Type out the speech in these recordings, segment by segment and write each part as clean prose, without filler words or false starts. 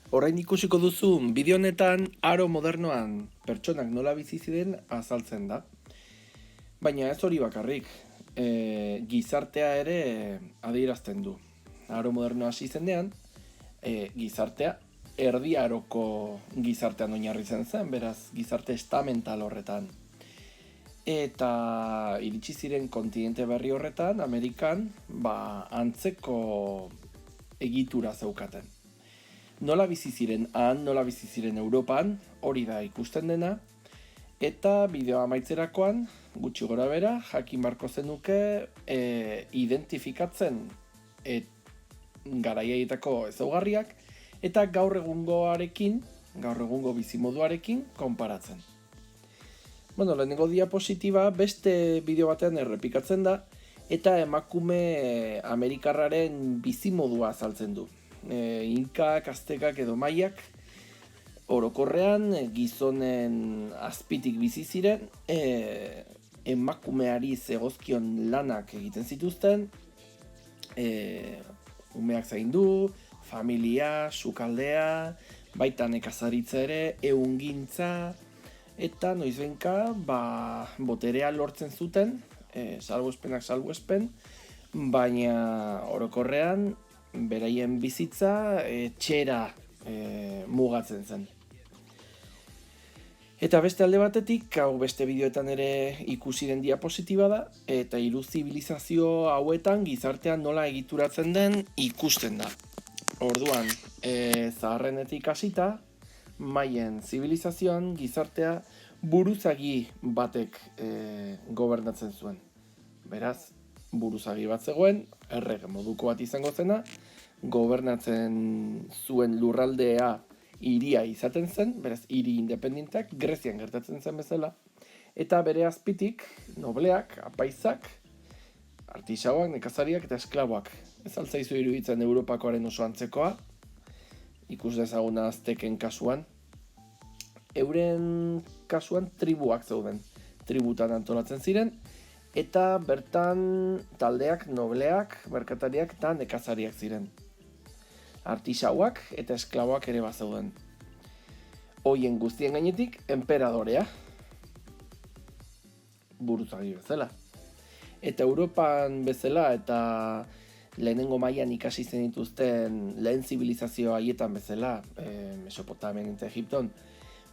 Orain ikusiko duzu bideo honetan aro modernoan pertsonak nola bizi ziren azaltzen da. Baina ez hori bakarrik, gizartea ere adierazten du. Aro modernoa hasi zenean, gizartea erdi aroko gizartean oinarritzen zen, beraz gizarte estamental horretan. Eta iritsi ziren kontinente berri horretan, Amerikan, antzeko egitura zeukaten. Nola bizi ziren han, nola bizi ziren Europan, hori da ikusten dena, eta bideoa amaitzerakoan, gutxi gora bera, jakin barko zenuke identifikatzen garaietako ezaugarriak, eta gaur egungo bizimoduarekin konparatzen. Lehenengo diapositiba beste bideo batean errepikatzen da, eta emakume amerikarraren bizimodua azaltzen du. Inkak, aztekak edo maiak orokorrean gizonen azpitik bizi ziren, emakumeari zegozkion lanak egiten zituzten, umeak zaindu, familia, sukaldea, baita nekazaritza ere, ehungintza, eta noizbenka boterea lortzen zuten, salbuespenak salbuespen, baina orokorrean beraien bizitza etxera mugatzen zen. Eta beste alde batetik, hau beste bideoetan ere ikusi den diapositiba da, eta hiru zibilizazio hauetan gizartean nola egituratzen den ikusten da. Orduan, zaharrenetik hasita, maien zibilizazioan gizartea buruzagi batek gobernatzen zuen. Beraz, buruzagi bat zegoen, errege moduko bat izango zena, gobernatzen zuen lurraldea hiria izaten zen, beraz hiri independenteak Grezian gertatzen zen bezala, eta bere azpitik nobleak, apaizak, artisauak, nekazariak eta esklaboak. Ez altzaizu iruditzen Europakoaren oso antzekoa, ikus dezaguna azteken kasuan. Euren kasuan tribuak zeuden, tributan antolatzen ziren, eta bertan taldeak, nobleak, merkatariak eta nekazariak ziren. Artisauak eta esklaboak ere bazeuden. Hoien guztien gainetik, enperadorea, buruzagi bezala. Eta Europan bezala eta lehenengo mailan ikasi zen dituzten lehen zibilizazio haietan bezala, Mesopotamian eta Egipton,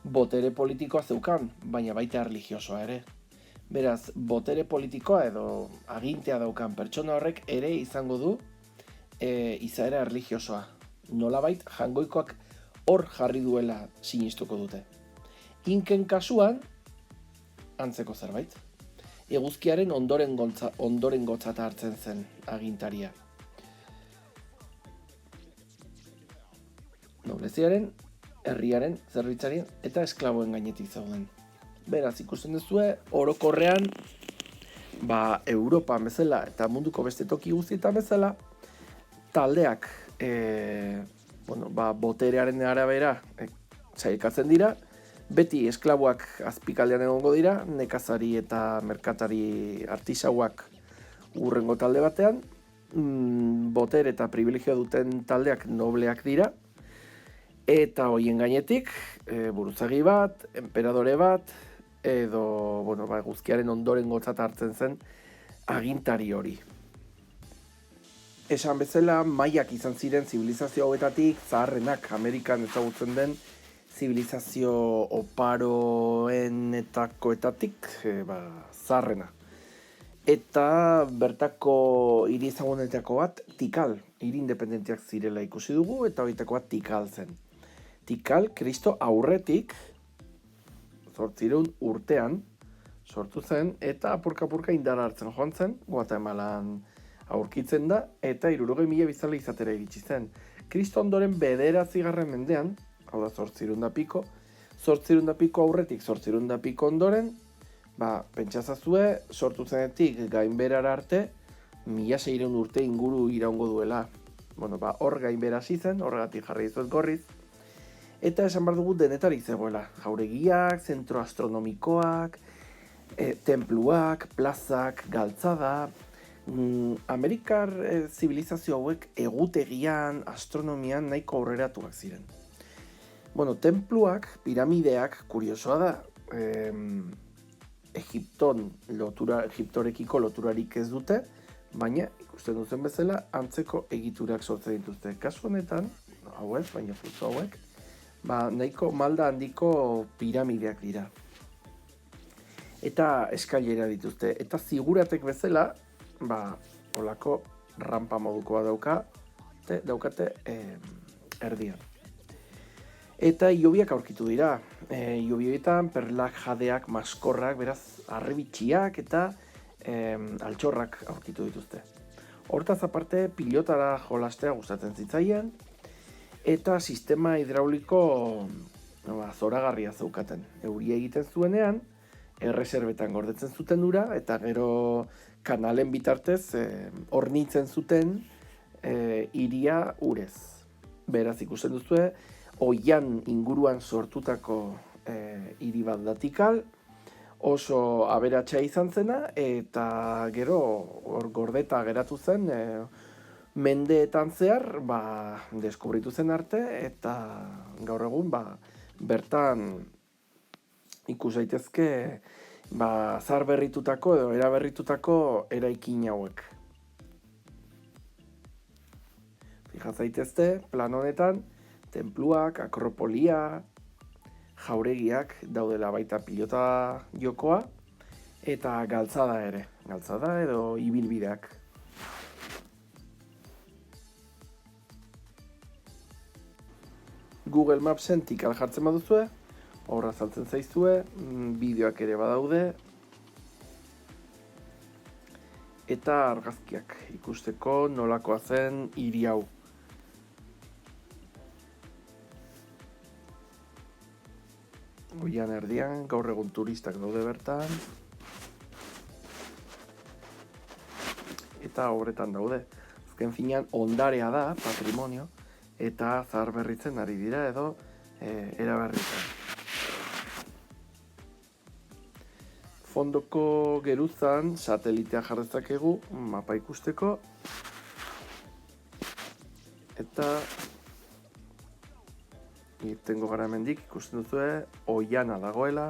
botere politikoa zeukan, baina baita erlijiosoa ere. Beraz, botere politikoa edo agintea daukan pertsona horrek ere izango du izaera erlijiosoa. Nolabait jangoikoak hor jarri duela sinistuko dute. Inken kasuan, antzeko zerbait. Eguzkiaren ondorengotzat hartzen zen agintaria. Nobleziaren, herriaren, zerbitzarien eta esklaboen gainetik zauden. Beraz, ikusten duzue, orokorrean, Europan bezala eta munduko beste toki guztietan bezala, taldeak boterearen arabera sailkatzen dira, beti esklaboak azpikaldean egongo dira, nekazari eta merkatari artisauak urrengo talde batean, botere eta privilegio duten taldeak nobleak dira, eta hoien gainetik, buruzagi bat, enperadore bat, edo guzkiaren ondorengotzat hartzen zen agintari hori. Esan bezala, maiak izan ziren zibilizazio hauetatik zaharrenak, Amerikan ezagutzen den zibilizazio oparoenetakoetatik zaharrena. Eta bertako hiri ezagunetako bat Tikal, hiri independentiak zirela ikusi dugu, eta horietako bat Tikal zen. Tikal, Kristo aurretik, 800 urtean sortu zen, eta apurka-apurka indara hartzen joan zen, Guatemalan aurkitzen da, eta 60.000 biztanle izatera iritsi zen. Kristo ondoren 9. mendean, hau da 800 piko, 800 piko aurretik, 800 piko ondoren, pentsazazue, sortu zenetik gainberara arte, 1600 urte inguru iraungo duela. Hor gainbera hasi zen, horregatik jarri dizuet gorriz, eta esan behar dugu denetarik zegoela. Jauregiak, zentro astronomikoak, tenpluak, plazak, galtzada. Amerikar zibilizazio hauek egutegian, astronomian nahiko aurreratuak ziren. Bueno, tenpluak, piramideak, kuriosoa da, Egiptorekiko loturarik ez dute, baina ikusten duzen bezala antzeko egiturak sortzen dituzte. Kasu honetan, hauek, baina fruto hauek, nahiko malda handiko piramideak dira. Eta eskailera dituzte. Eta ziguratek bezala, olako rampa modukoa daukate erdian. Eta iobiak aurkitu dira. Iobietan perlak, jadeak, maskorrak, beraz, arrebitxiak eta altxorrak aurkitu dituzte. Hortaz aparte, pilotara jolastea gustatzen zitzaien, eta sistema hidrauliko zoragarria zeukaten. Euria egiten zuenean, erreserbetan gordetzen zuten ura, eta gero kanalen bitartez hornitzen zuten hiria urez. Beraz ikusten duzue, oian inguruan sortutako hiri bat da Tikal, oso aberatsa izan zena, eta gero gordeta geratu zen mendeetan zehar deskubritu zen arte, eta gaur egun bertan ikus daitezke zaharberritutako edo eraberritutako eraikin hauek. Fija zaitezte, plan honetan, tenpluak, akropolia, jauregiak daudela baita pilota jokoa, eta galtzada ere, galtzada edo ibilbideak. Google Mapsen Tikal jartzen baduzue, horra azaltzen zaizue, bideoak ere badaude, eta argazkiak ikusteko nolakoa zen hiri hau. Oian erdian, gaur egun turistak daude bertan, eta horretan daude. Azken finean, ondarea da, patrimonio, eta zaharberritzen ari dira edo eraberritzen. Fondoko geruzan satelitea jarrezakegu mapa ikusteko, eta irtengo gara hemendik ikusten duzue Oiana dagoela,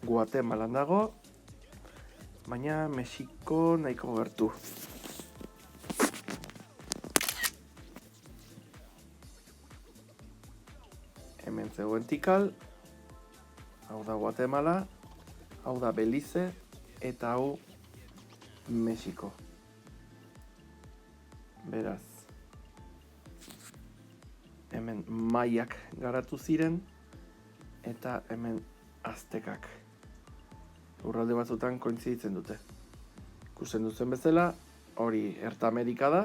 Guatemalan dago, baina Mexiko nahiko gertu. Hemen zegoen Tikal, hau da Guatemala, hau da Belize, eta hau Mexiko. Beraz, hemen maiak garatu ziren, eta hemen aztekak. Lurralde batzutan kointziditzen dute. Ikusten duzen bezala, hori Erta Amerika da,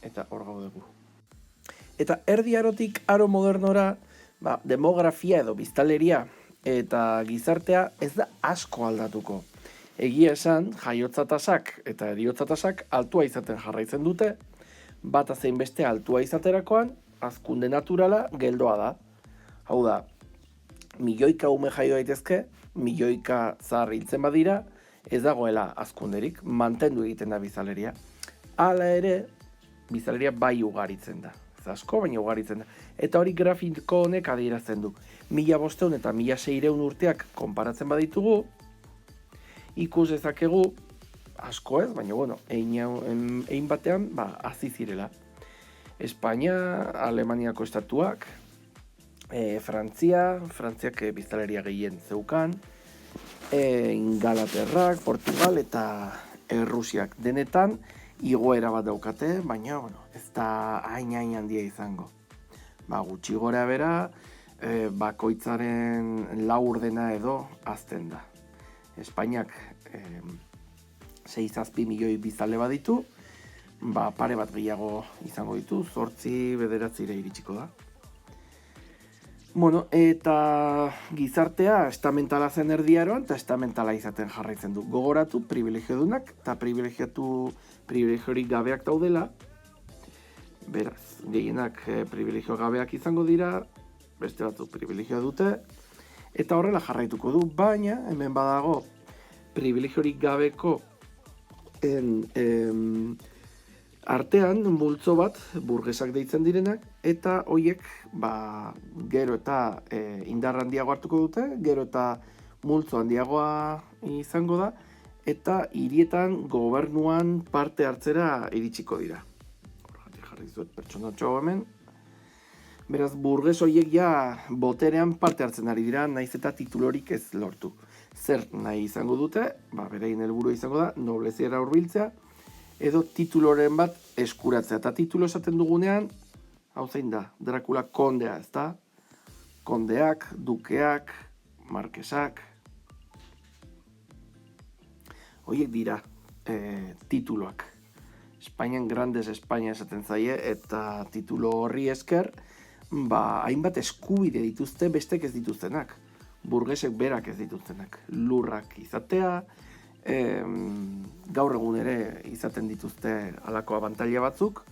eta hor gaudegu. Eta Erdi Arotik aro modernora, demografia edo biztanleria eta gizartea ez da asko aldatuko. Egia esan, jaiotza tasak eta heriotza tasak altua izaten jarraitzen dute, bata zein beste altua izaterakoan, hazkunde naturala geldoa da. Hau da, milioika ume jaio daitezke, milioika zahar hiltzen badira, ez dagoela hazkunderik, mantendu egiten da biztanleria. Hala ere, biztanleria bai ugaritzen da. Ez asko, baina ugaritzen da. Eta hori grafiko honek adierazten du. 1500 eta 1600 urteak konparatzen baditugu, ikus dezakegu, asko ez, baina egin batean, hazi zirela. Espainia, Alemaniako estatuak, Frantziak biztanleria gehien zeukan, Ingalaterrak, Portugal eta Errusiak denetan, igoera bat daukate, baina ez da hain handia izango. Gutxi gora bera, bakoitzaren laurdena edo azten da. Espainiak 6-7 milioi biztanle baditu, pare bat gehiago izango ditu, 8-9 iritsiko da. Eta gizartea estamentala zen Erdi Aroan eta estamentala izaten jarraitzen du. Gogoratu privilegiodunak eta privilegiorik gabeak daudela. Beraz, gehienak privilegio gabeak izango dira, beste batzuk privilegioa dute, eta horrela jarraituko du, baina hemen badago privilegiorik gabeko Artean, multzo bat, burgesak deitzen direnak, eta hoiek, gero eta indar handiago hartuko dute, gero eta multzo handiagoa izango da, eta hirietan gobernuan parte hartzera iritsiko dira. Horregatik jarri dizuet pertsonatxo hemen. Beraz, burges horiek ja boterean parte hartzen ari dira, naiz eta titulorik ez lortu. Zer nahi izango dute, berein helburua izango da, nobleziara hurbiltzea, edo tituloren bat eskuratzea. Eta titulo esaten dugunean, hau zein da, Dracula kondea, ez da? Kondeak, dukeak, markesak. Horiek dira tituloak. Espainian Grandes Espainia esaten zaie, eta titulo horri esker, hainbat eskubide dituzte bestek ez dituztenak. Burgesek berak ez dituztenak. Lurrak izatea, gaur egun ere izaten dituzte halako abantaila batzuk,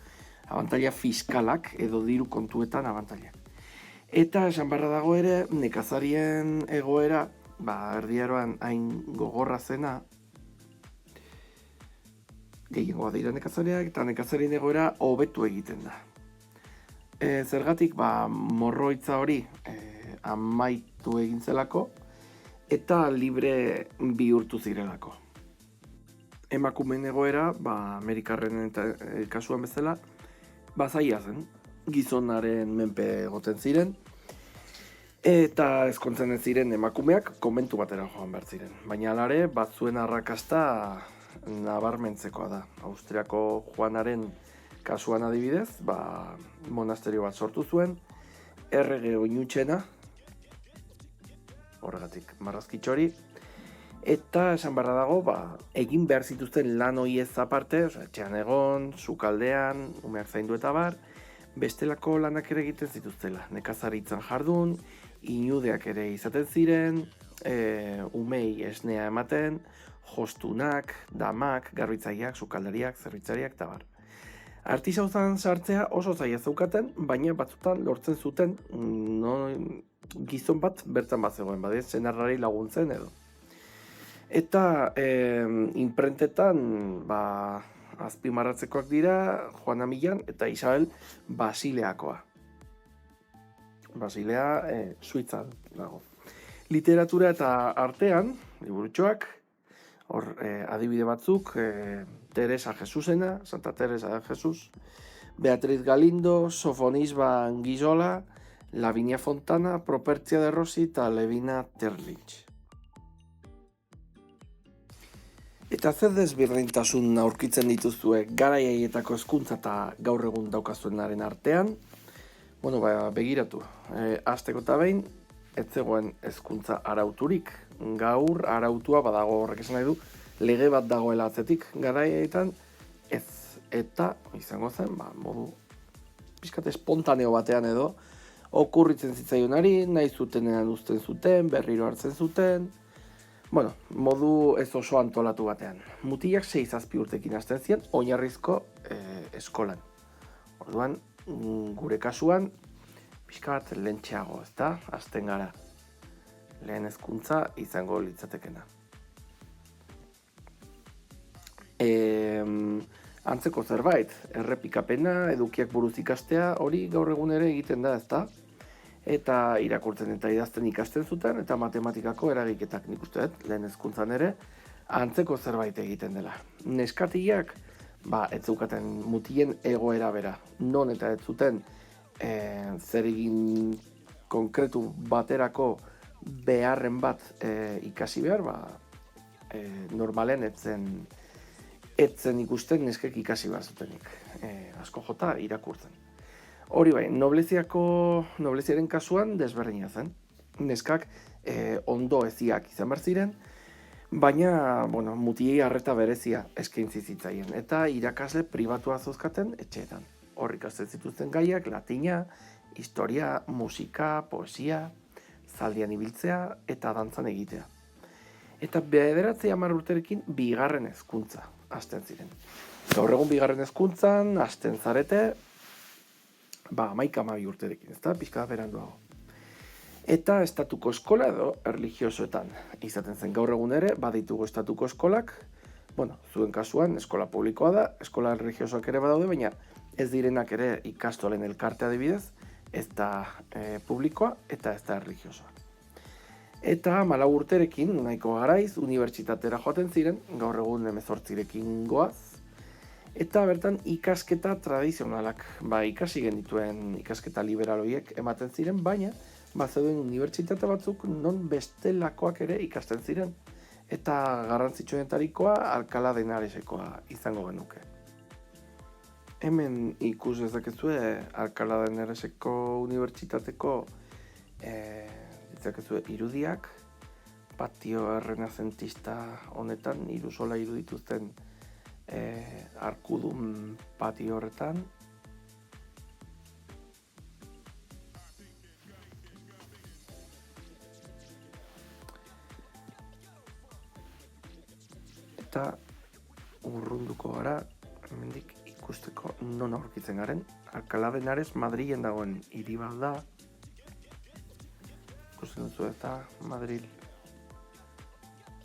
abantaila fiskalak edo diru kontuetan abantaila. Eta esan barra dago ere, nekazarien egoera, erdiaroan hain gogorra zena, gehiengoa dira nekazariak, eta nekazarien egoera hobetu egiten da. Zergatik, morroitza hori amaitu egin zelako, eta libre bihurtu zirelako. Emakumeen egoera, Amerikarren kasuan bezala, zaila zen, gizonaren menpe egoten ziren, eta ezkontzen ez ziren emakumeak konbentu batera joan behar ziren. Baina alare, batzuen arrakasta nabarmentzekoa da. Austriako Juanaren kasuan adibidez, monasterio bat sortu zuen, errege oinutxena, horregatik marrazkitxori, eta esan barra dago, egin behar zituzten lan hoiez aparte, etxean egon, sukaldean, umeak zaindu eta bar, bestelako lanak ere egiten zituztela. Nekazaritzan jardun, inudeak ere izaten ziren, umei esnea ematen, jostunak, damak, garbitzaileak, sukaldariak, zerbitzariak eta bar. Artisauzan sartzea oso zaila zeukaten, baina batzutan lortzen zuten gizon bat bertan bat zegoen, senarrari laguntzen edo. Eta inprentetan azpimarratzekoak dira Juana Millán eta Isabel Basileakoa. Basilea Suitzan dago. Literatura eta artean, liburutxoak, hor adibide batzuk, Teresa Jesusena, Santa Teresa de Jesus, Beatriz Galindo, Sofonisba Anguissola, Lavinia Fontana, Propertia de Rossi eta Levina Terlich. Eta zer desberdintasun aurkitzen dituzue garai haietako hezkuntza eta gaur egun daukazuenaren artean? Begiratu. Hasteko eta behin, ez zegoen hezkuntza arauturik. Gaur arautua badago, horrek esan nahi du, lege bat dagoela atzetik garai haietan, ez. Eta izango zen, modu pixkat espontaneo batean edo, okurritzen zitzaionari, nahi zutenean uzten zuten, berriro hartzen zuten, modu ez oso antolatu batean. Mutilak 6-7 urtekin hasten ziren, oinarrizko eskolan. Orduan, gure kasuan, pixka bat lentxeago, ezta? Hasten gara. Lehen hezkuntza izango litzatekena. Antzeko zerbait, errepikapena, edukiak buruz ikastea, hori gaur egun ere egiten da, ezta? Eta irakurtzen eta idazten ikasten zuten, eta matematikako eragiketak nik uste dut, lehen hezkuntzan ere, antzeko zerbait egiten dela. Neskatiak, ez zeukaten mutien egoera bera. Non eta ez zuten zer egin konkretu baterako beharren bat ikasi behar, normalen etzen ikusten neskek ikasi behar zutenik. Asko jota irakurtzen. Hori bai, nobleziaren kasuan desberdina zen. Neskak ondo eziak izan behar ziren, baina, mutiei arreta berezia eskaintzi zitzaien. Eta irakasle pribatua zozkaten etxeetan. Hor ikasten zituzten gaiak, latina, historia, musika, poesia, zaldian ibiltzea eta dantzan egitea. Eta 9 urterekin bigarren hezkuntza hasten ziren. Gaur egun bigarren hezkuntzan hasten zarete, 11-12 urterekin, ezta? Pixka beranduago. Eta estatuko eskola edo erlijiosoetan izaten zen gaur egun ere, baditugu estatuko eskolak, Bueno, zuen kasuan eskola publikoa da, eskola erlijiosoak ere badaude, baina ez direnak ere ikastolen elkarte adibidez, ez da publikoa eta ez da erlijiosoa. Eta 14 urterekin, nahiko garaiz, unibertsitatera joaten ziren, gaur egun 18rekin goaz, eta bertan ikasketa tradizionalak, ikasi genituen ikasketa liberal horiek ematen ziren, baina bazeuden unibertsitate batzuk non bestelakoak ere ikasten ziren, eta garrantzitsuenetarikoa Alcalá de Henaresekoa izango genuke. Hemen ikus dezakezue Alcalá de Henareseko unibertsitateko dezakezue irudiak, patio errenazentista honetan, irusola irudituzten arkudun patio horretan. Eta urrunduko gara, hemendik ikusteko non aurkitzen garen. Alcalá de Henares Madrilen dagoen hiri bat da. Ikusten duzu eta Madril.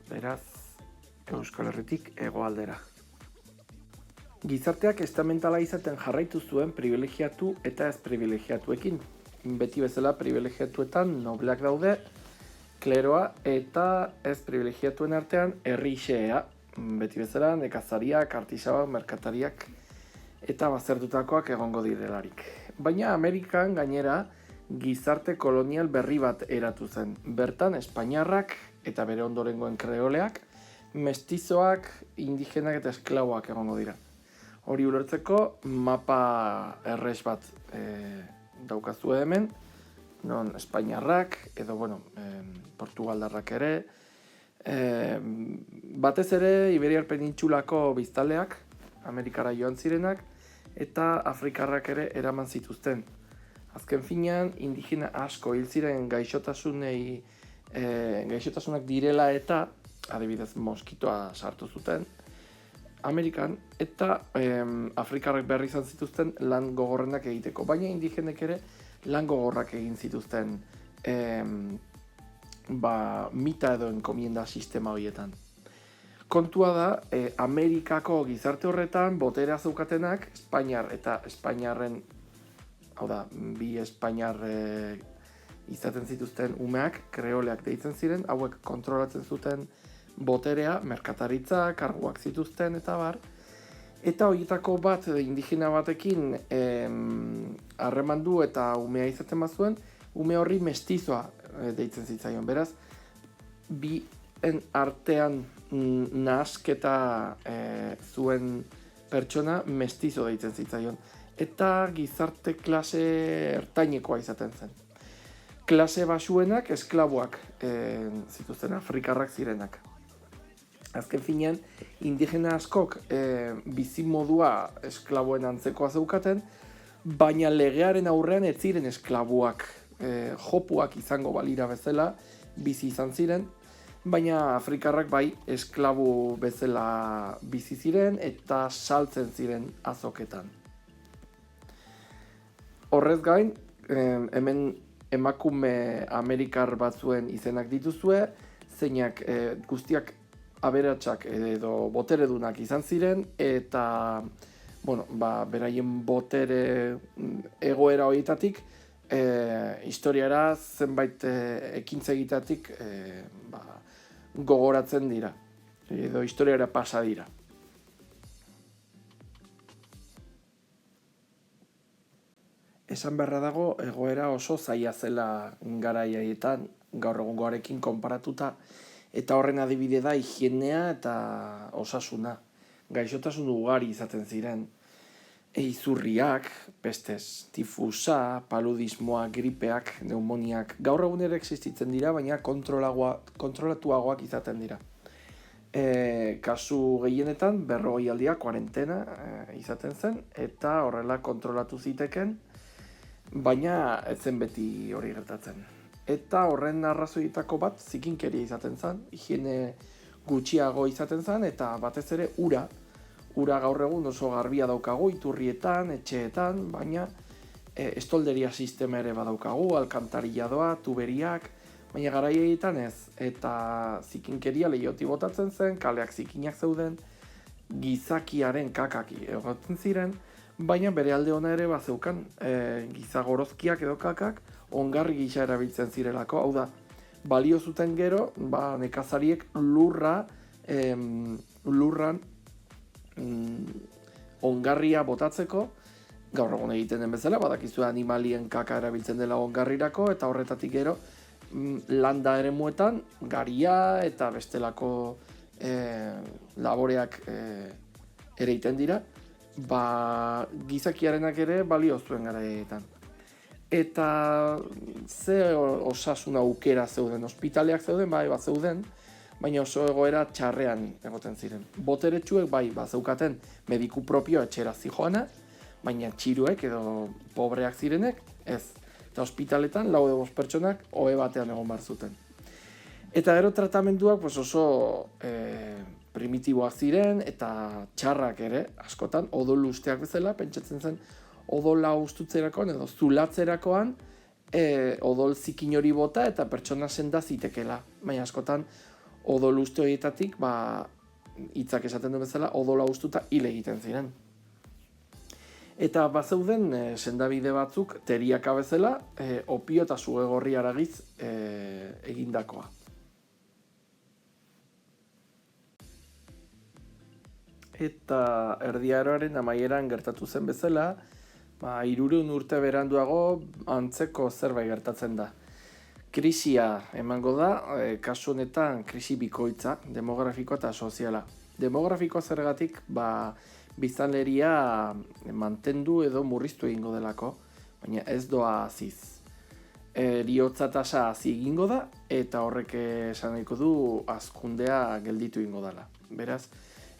Beraz, Euskal Herritik hegoaldera. Gizarteak estamentala izaten jarraitu zuen privilegiatu eta ez privilegiatuekin. Beti bezala privilegiatuetan nobleak daude, kleroa eta ez privilegiatuen artean herrixea. Beti bezala nekazariak, artisauak, merkatariak eta bazertutakoak egongo direlarik. Baina Amerikan gainera gizarte kolonial berri bat eratu zen. Bertan espainiarrak eta bere ondorengoen kreoleak, mestizoak, indigenak eta esklaboak egongo dira. Hori ulertzeko mapa erres bat daukazue hemen, non espainiarrak edo portugaldarrak ere, batez ere Iberiar penintsulako biztanleak, Amerikara joan zirenak, eta Afrikarrak ere eraman zituzten. Azken finean, indigena asko hil ziren gaixotasunak direla eta, adibidez, moskitoa sartu zuten Amerikan, eta Afrikarrak berri izan zituzten lan gogorrenak egiteko. Baina indigenek ere lan gogorrak egin zituzten mita edo enkomienda sistema horietan. Kontua da, Amerikako gizarte horretan boterea zeukatenak, Espainiar eta Espainiarren, hau da, bi Espainiar izaten zituzten umeak, kreoleak deitzen ziren, hauek kontrolatzen zuten boterea, merkataritza, karguak zituzten eta bar. Eta horietako bat indigena batekin harremandu eta umea izaten bazuen, ume horri mestizoa deitzen zitzaion. Beraz, bien artean nahasketa zuen pertsona mestizo deitzen zitzaion. Eta gizarte klase ertainekoa izaten zen. Klase basuenak esklaboak zituzten, afrikarrak zirenak. Azken finean, indigena askok bizimodua esklaboen antzekoa zeukaten, baina legearen aurrean ez ziren esklaboak, jopuak izango balira bezala, bizi izan ziren, baina afrikarrak bai esklabu bezala bizi ziren eta saltzen ziren azoketan. Horrez gain, hemen emakume Amerikar batzuen izenak dituzue, zeinak guztiak aberatsak edo boteredunak izan ziren, eta beraien botere egoera horietatik historiara zenbait ekintza egitatik gogoratzen dira, edo historiara pasa dira. Esan beharra dago, egoera oso zaila zela garai haietan, gaur egungoarekin konparatuta, eta horren adibide da higienea eta osasuna. Gaixotasun ugari izaten ziren. Izurriak, pestez, tifusa, paludismoa, gripeak, neumoniak, gaur egun ere existitzen dira, baina kontrolatuagoak izaten dira. Kasu gehienetan, 40 aldia, kuarentena izaten zen, eta horrela kontrolatu ziteken, baina ez zen beti hori gertatzen. Eta horren arrazoietako bat zikinkeria izaten zen, higiene gutxiago izaten zen, eta batez ere ura. Ura gaur egun oso garbia daukagu, iturrietan, etxeetan, baina estolderia sistema ere badaukagu, alkantarilladoa, tuberiak, baina garaietan ez. Eta zikinkeria leihotik botatzen zen, kaleak zikinak zeuden, gizakiaren kakaki egoten ziren, baina bere alde ona ere bazeukan gizagorozkiak edo kakak ongarri gisa erabiltzen zirelako, hau da, balio zuten gero, nekazariek lurran ongarria botatzeko, gaur egun egiten den bezala, badakizu animalien kaka erabiltzen dela ongarrirako, eta horretatik gero landa eremuetan garia eta bestelako laboreak ere egiten dira, gizakiarenak ere balio zuen garaietan. Eta ze osasun aukera zeuden, ospitaleak zeuden, zeuden, baina oso egoera txarrean egoten ziren. Boteretsuek bazeukaten mediku propio etxera zijoana, baina txiruek edo pobreak zirenek ez. Eta ospitaletan 4 edo 5 pertsonak ohe batean egon behar zuten. Eta gero tratamenduak oso primitiboak ziren eta txarrak ere, askotan, odol usteak bezala, pentsatzen zen odola ustutzerakoan edo zulatzerakoan odol zikin hori bota eta pertsona senda zitekela. Baina askotan odol uste horietatik, hitzak esaten du bezala, odola ustuta hil egiten ziren. Eta bazeuden sendabide batzuk teriaka bezala, opio eta sugegorri haragiz egindakoa. Eta Erdi Aroaren amaieran gertatu zen bezala, 300 urte beranduago antzeko zerbait gertatzen da. Krisia emango da, kasu honetan krisi bikoitza, demografikoa eta soziala. Demografikoa zergatik, biztanleria mantendu edo murriztu egingo delako, baina ez doa aziz. Heriotza tasa hazi egingo da, eta horrek esan nahiko du hazkundea gelditu egingo dela. Beraz,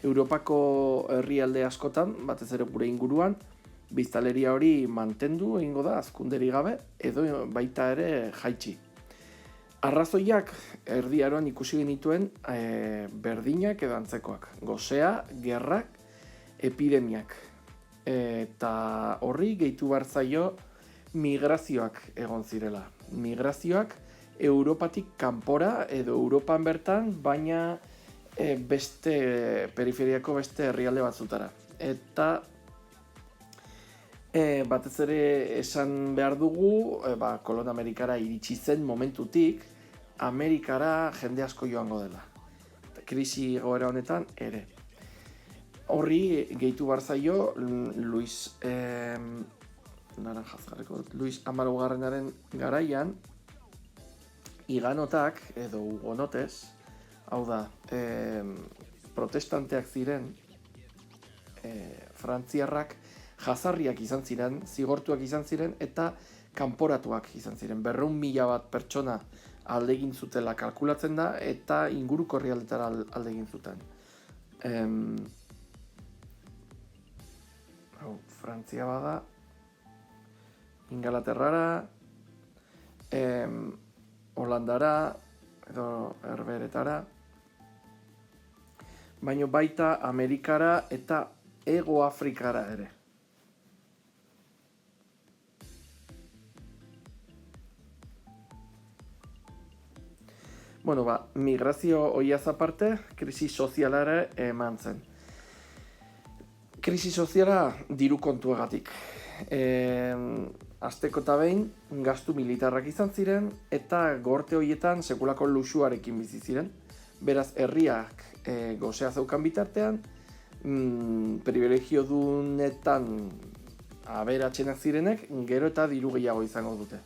Europako herrialde askotan, batez ere gure inguruan, biztanleria hori mantendu egingo da hazkunderi gabe, edo baita ere jaitsi. Arrazoiak Erdi Aroan ikusi genituen berdinak edo antzekoak. Gosea, gerrak, epidemiak. Eta horri gehitu behar zaio migrazioak egon zirela. Migrazioak Europatik kanpora edo Europan bertan, baina periferiako beste herrialde batzutara. Eta batez ere esan behar dugu, kolon Amerikara iritsi zen momentutik, Amerikara jende asko joango dela. Krisi egoera honetan ere. Horri gehitu behar zaio Luis Amalaugarrenaren garaian iganotak edo hugonotes, hau da, protestanteak ziren frantziarrak jazarriak izan ziren, zigortuak izan ziren eta kanporatuak izan ziren. 200.000 pertsona alde egin zutela kalkulatzen da eta inguruko herrialdetara alde egin zuten. Frantzia bada, Ingalaterrara, Holandara edo Herberetara, baina baita Amerikara eta Hego Afrikara ere. Migrazio horiaz aparte, krisi sozialara eman zen. Krisi soziala diru kontuagatik. Asteko eta behin, gastu militarrak izan ziren, eta gorte horietan sekulako luxuarekin bizi ziren. Beraz, herriak gosea zeukan bitartean, privilegio dunetan aberatsenak zirenek, gero eta diru gehiago izango dute.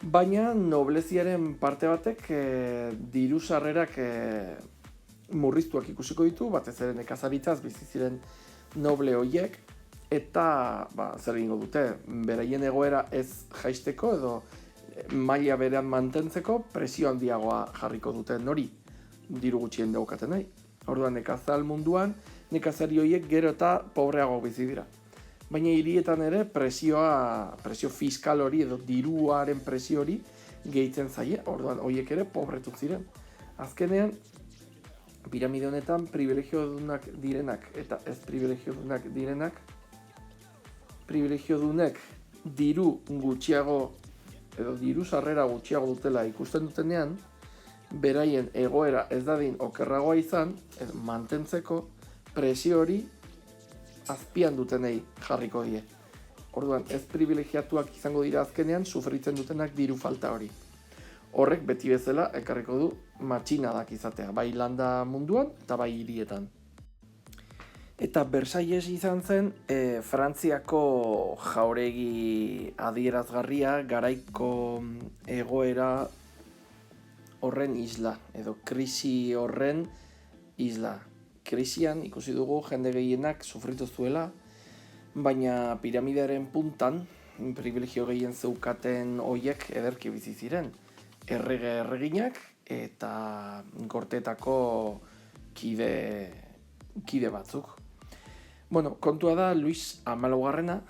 Baina nobleziaren parte batek diru sarrerak murriztuak ikusiko ditu, batez ere nekazaritzaz bizi ziren noble horiek, eta zer egingo dute, beraien egoera ez jaisteko edo maila berean mantentzeko presio handiagoa jarriko dute nori diru gutxien daukaten nahi. Orduan nekazal munduan, nekazari horiek gero eta pobreago bizi dira. Baina hirietan ere presio fiskal hori edo diruaren presio hori gehitzen zaie, orduan horiek ere pobretu ziren. Azkenean, piramide honetan privilegiodunak direnak eta ez privilegiodunak direnak, privilegiodunek diru gutxiago edo diru sarrera gutxiago dutela ikusten dutenean, beraien egoera ez dadin okerragoa izan, mantentzeko presio hori azpian dutenei jarriko die. Orduan, ez privilegiatuak izango dira azkenean, sufritzen dutenak diru falta hori. Horrek beti bezala ekarriko du matxinadak izatea, bai landa munduan eta bai hirietan. Eta Versailles izan zen Frantziako jauregi adierazgarria, garaiko egoera horren isla, edo krisi horren isla. Krisian ikusi dugu jende gehienak sufritu zuela, baina piramidearen puntan, privilegio gehien zeukaten hoiek ederki bizi ziren. Erreginak eta gortetako kide batzuk. Bueno, kontua da Luis XIV,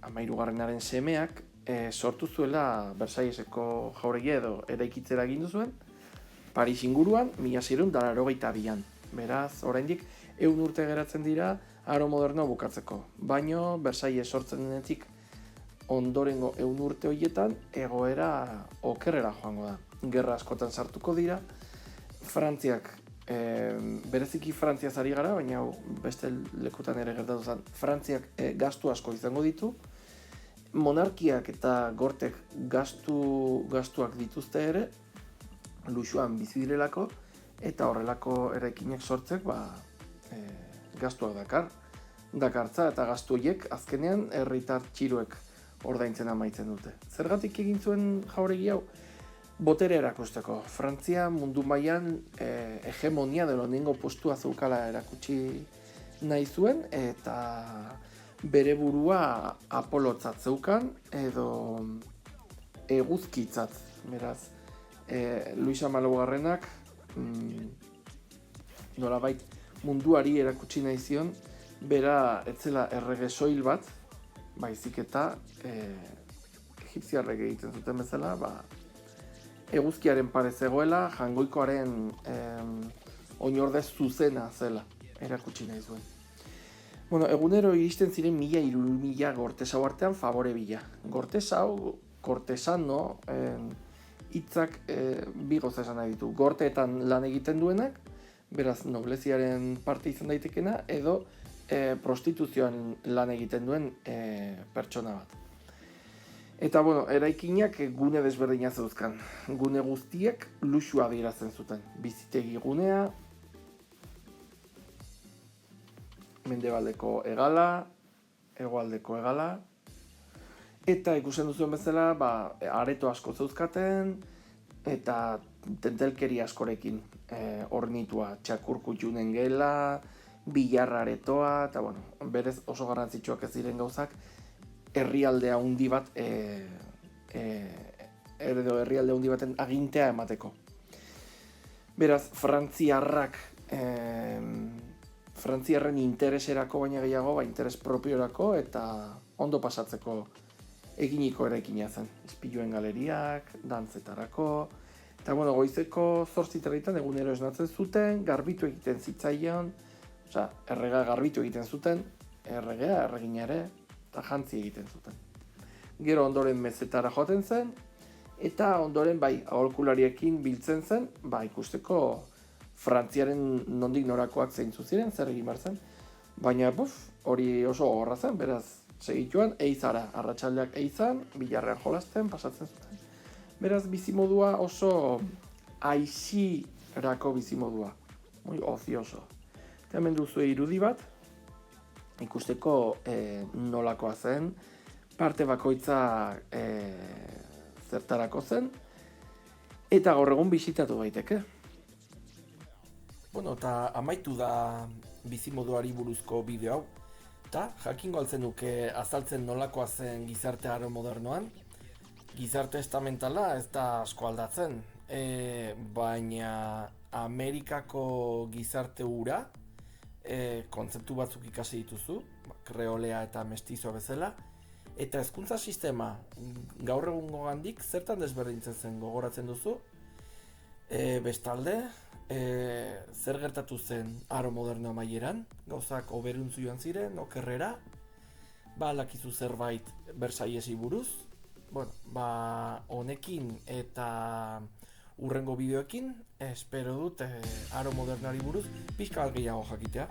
13. semeak, sortu zuela Versailleseko jauregia edo eraikitzera egindu zuen, Paris inguruan, 1682an. Beraz, oraindik 100 urte geratzen dira aro moderno bukatzeko. Baino Versailles sortzen denetik ondorengo 100 urte horietan egoera okerrera joango da. Gerra askotan sartuko dira. Frantziak, bereziki Frantziaz ari gara, baina beste lekutan ere gertatu zen, Frantziak gastu asko izango ditu. Monarkiak eta gortek gastuak dituzte ere, luxuan bizi direlako, eta horrelako eraikinak sortzek gastuak dakartza, eta gastu horiek azkenean herritar txiruek ordaintzen amaitzen dute. Zergatik egin zuen jauregi hau? Botere erakusteko. Frantzia mundu mailan hegemonia de lehenengo postua zeukala erakutsi nahi zuen, eta bere burua Apolotzat zeukan edo eguzkitzat. Beraz, Luis XIV nolabait munduari erakutsi nahi zion, bera etzela errege soil bat, baizik eta egipziarrek egiten zuten bezala, eguzkiaren pare zegoela, jangoikoaren oinordez zuzena zela erakutsi nahi zuen. Bueno, egunero iristen ziren 1000-2000 gortesau artean favore bila. Gortesau, kortesano, hitzak bi gauza esan nahi ditu. Gorteetan lan egiten duenak, beraz nobleziaren parte izan daitekena, edo prostituzioan lan egiten duen pertsona bat. Eta, bueno, eraikinak gune desberdina zeuzkan. Gune guztiek luxua adierazten zuten. Bizitegi gunea, mendebaldeko hegala, hegoaldeko hegala, eta ikusten duzuen bezala, areto asko zeuzkaten, eta tentelkeri askorekin hornitua, txakurkutxunen gela, bilarra aretoa, eta bueno, berez oso garrantzitsuak ez diren gauzak, herrialde handi bat, edo herrialde handi baten agintea emateko. Beraz, Frantziarren intereserako baina gehiago, interes propiorako eta ondo pasatzeko eginiko eraikina zen. Ispiluen galeriak, dantzetarako, eta bueno, goizeko 8:30 egunero esnatzen zuten, garbitu egiten zitzaion, errega garbitu egiten zuten, erregea, erregina ere, eta jantzi egiten zuten. Gero ondoren mezetara joaten zen, eta ondoren aholkulariekin biltzen zen, ikusteko Frantziaren nondik norakoak zeintzuk ziren, zer egin behar zen. Baina, hori oso gogorra zen, beraz, segituan, eizara, arratsaldeak eizan, bilarrean jolasten, pasatzen zuten. Beraz, bizimodua oso aisirako bizimodua, muy ocioso. Eta hemen duzu irudi bat, ikusteko nolakoa zen, parte bakoitza zertarako zen, eta gaur egun bisitatu daiteke. Bueno, eta amaitu da bizimoduari buruzko bideo hau, eta jakingo altzen duke azaltzen nolakoa zen gizarte aro modernoan. Gizarte estamentala ez da asko aldatzen, baina Amerikako gizarte hura kontzeptu batzuk ikasi dituzu, kreolea eta mestizoa bezala, eta hezkuntza sistema gaur egungo gandik zertan desberdintzen zen gogoratzen duzu. Bestalde, zer gertatu zen aro moderno amaieran, gauzak oberuntzu joan ziren, okerrera, lakizu zerbait Versaillesi buruz, honekin eta urrengo bideoekin, espero dut aro modernari buruz pixka bat gehiago jakitea.